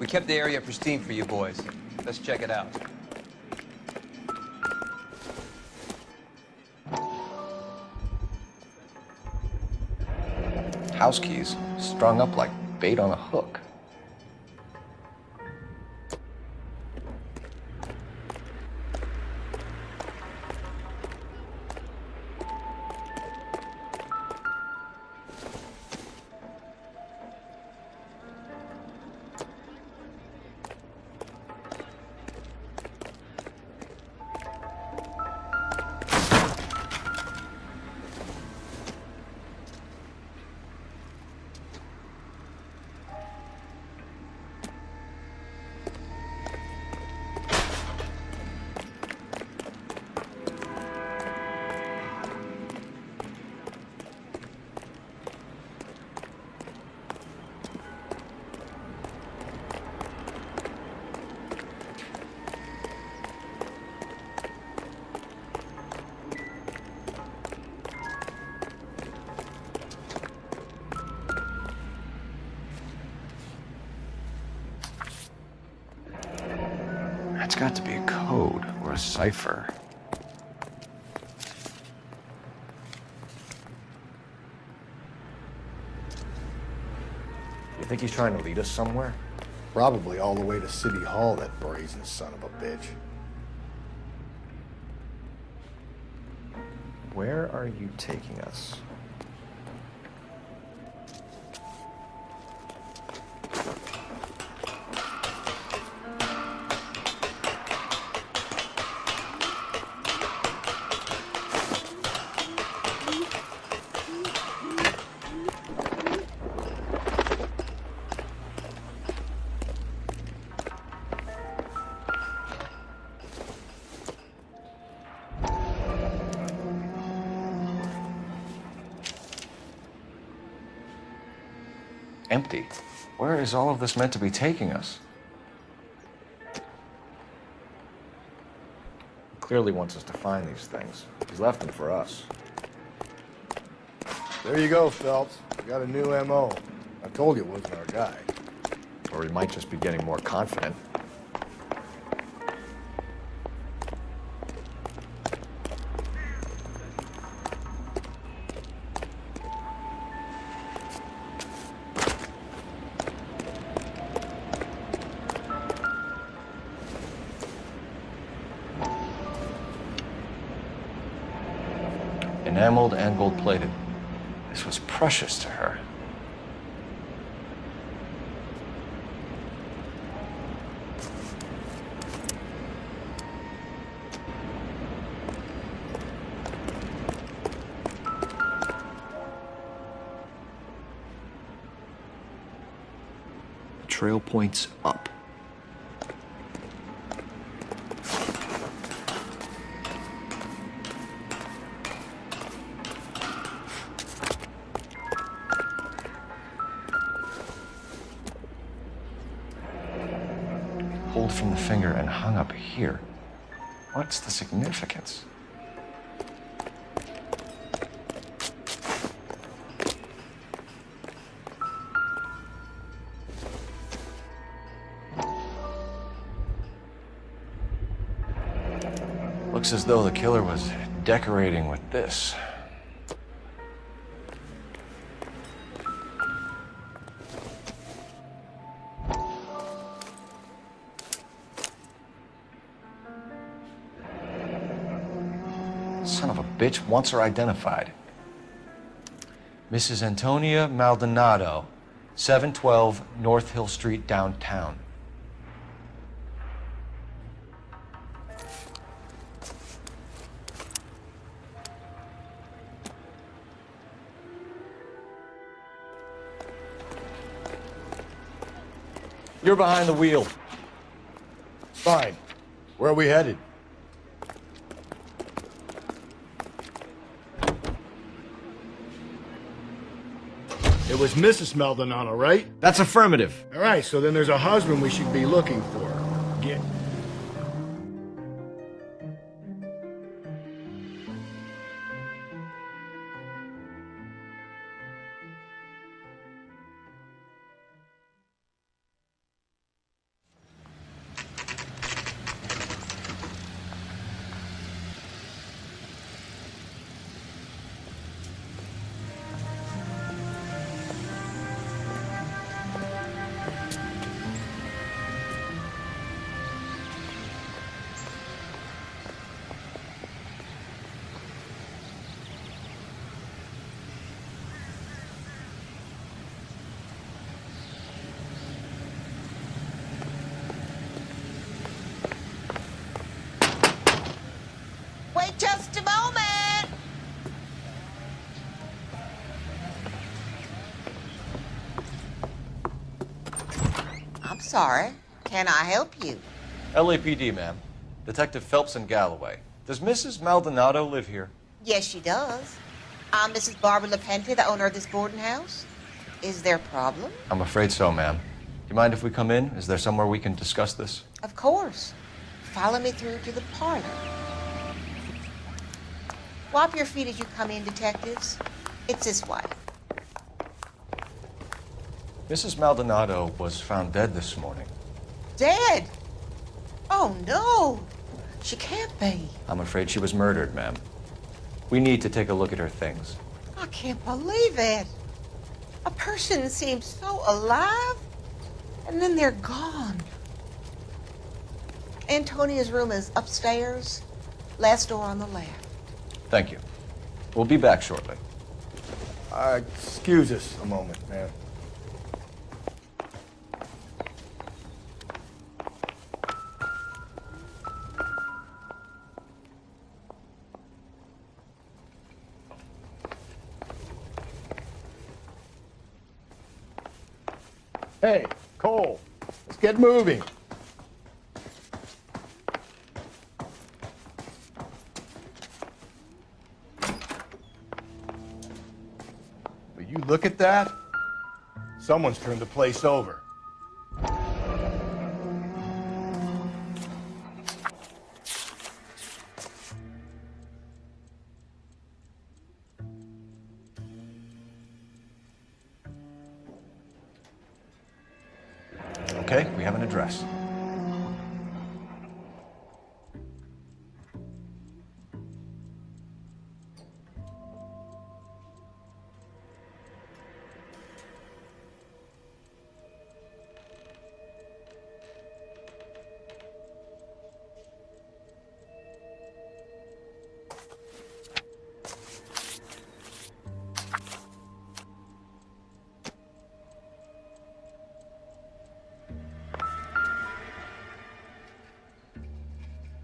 We kept the area pristine for you boys. Let's check it out. House keys strung up like bait on a hook. It's got to be a code or a cipher. You think he's trying to lead us somewhere? Probably all the way to City Hall, that brazen son of a bitch. Where are you taking us? Empty. Where is all of this meant to be taking us? He clearly wants us to find these things. He's left them for us. There you go, Phelps. We got a new M.O. I told you it wasn't our guy. Or he might just be getting more confident. Enameled and gold-plated. This was precious to her. The trail points up. Pulled from the finger and hung up here. What's the significance? Looks as though the killer was decorating with this. Son of a bitch wants her identified. Mrs. Antonia Maldonado, 712 North Hill Street, downtown. You're behind the wheel. Fine. Where are we headed? It was Mrs. Maldonado, right? That's affirmative. All right, so then there's a husband we should be looking for. Get... Wait just a moment. I'm sorry. Can I help you? LAPD, ma'am. Detective Phelps and Galloway. Does Mrs. Maldonado live here? Yes, she does. I'm Mrs. Barbara LaPente, the owner of this boarding house. Is there a problem? I'm afraid so, ma'am. Do you mind if we come in? Is there somewhere we can discuss this? Of course. Follow me through to the parlor. Wipe your feet as you come in, detectives. It's this way. Mrs. Maldonado was found dead this morning. Dead? Oh, no. She can't be. I'm afraid she was murdered, ma'am. We need to take a look at her things. I can't believe it. A person seems so alive, and then they're gone. Antonia's room is upstairs, last door on the left. Thank you. We'll be back shortly. Excuse us a moment, ma'am. Hey, Cole, let's get moving. Will you look at that? Someone's turned the place over. Okay, we have an address.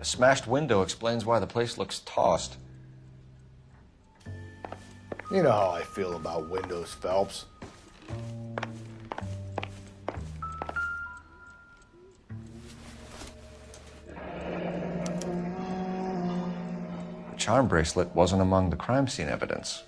A smashed window explains why the place looks tossed. You know how I feel about windows, Phelps. The charm bracelet wasn't among the crime scene evidence.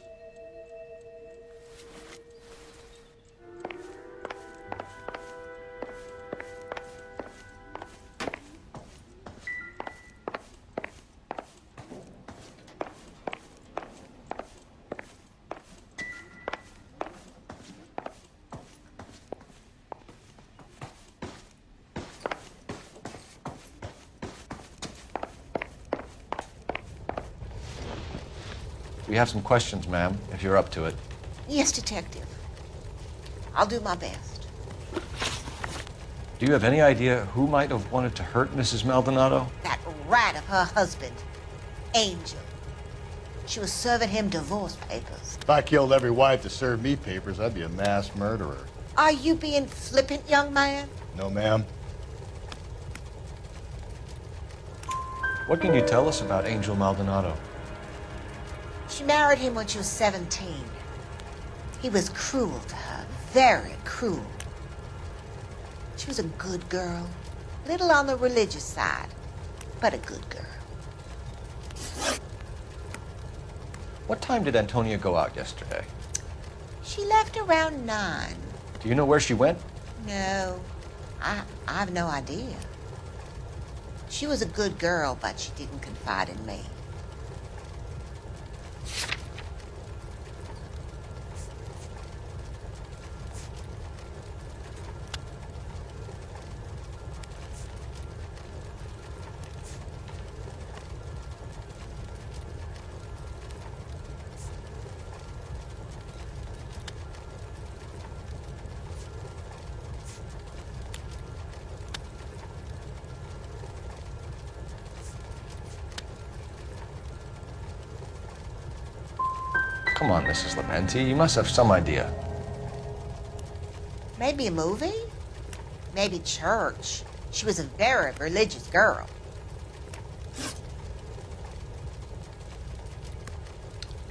We have some questions, ma'am, if you're up to it. Yes, detective. I'll do my best. Do you have any idea who might have wanted to hurt Mrs. Maldonado? That rat of her husband, Angel. She was serving him divorce papers. If I killed every wife to serve me papers, I'd be a mass murderer. Are you being flippant, young man? No, ma'am. What can you tell us about Angel Maldonado? She married him when she was 17. He was cruel to her, very cruel. She was a good girl, a little on the religious side, but a good girl. What time did Antonia go out yesterday? She left around 9. Do you know where she went? No, I have no idea. She was a good girl, but she didn't confide in me. Come on, Mrs. LaPente, you must have some idea. Maybe a movie? Maybe church. She was a very religious girl.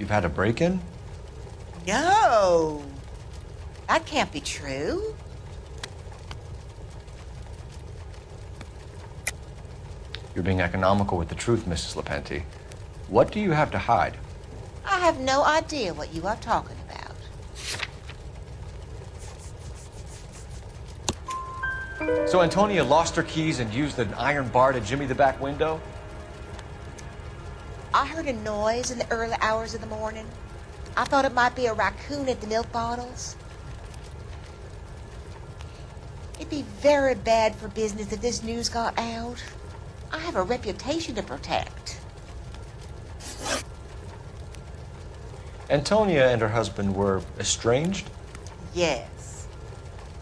You've had a break-in? No. That can't be true. You're being economical with the truth, Mrs. Lepenti. What do you have to hide? I have no idea what you are talking about. So Antonia lost her keys and used an iron bar to jimmy the back window? I heard a noise in the early hours of the morning. I thought it might be a raccoon at the milk bottles. It'd be very bad for business if this news got out. I have a reputation to protect. Antonia and her husband were estranged? Yes.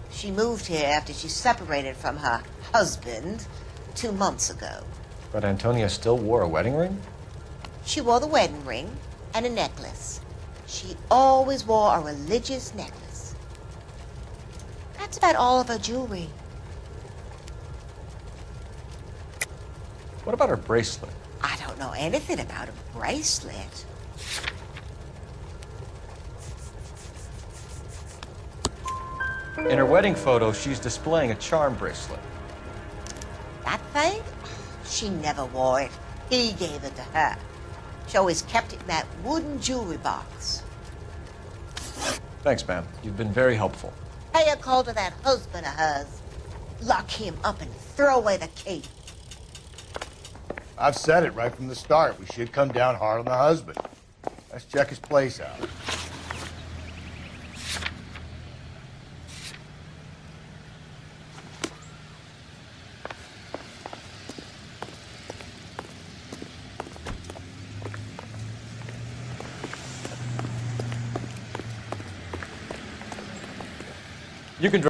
She moved here after she separated from her husband 2 months ago. But Antonia still wore a wedding ring? She wore the wedding ring and a necklace. She always wore a religious necklace. That's about all of her jewelry. What about her bracelet? I don't know anything about a bracelet. In her wedding photo, she's displaying a charm bracelet. That thing? She never wore it. He gave it to her. She always kept it in that wooden jewelry box. Thanks, ma'am. You've been very helpful. Pay a call to that husband of hers. Lock him up and throw away the key. I've said it right from the start. We should come down hard on the husband. Let's check his place out. You can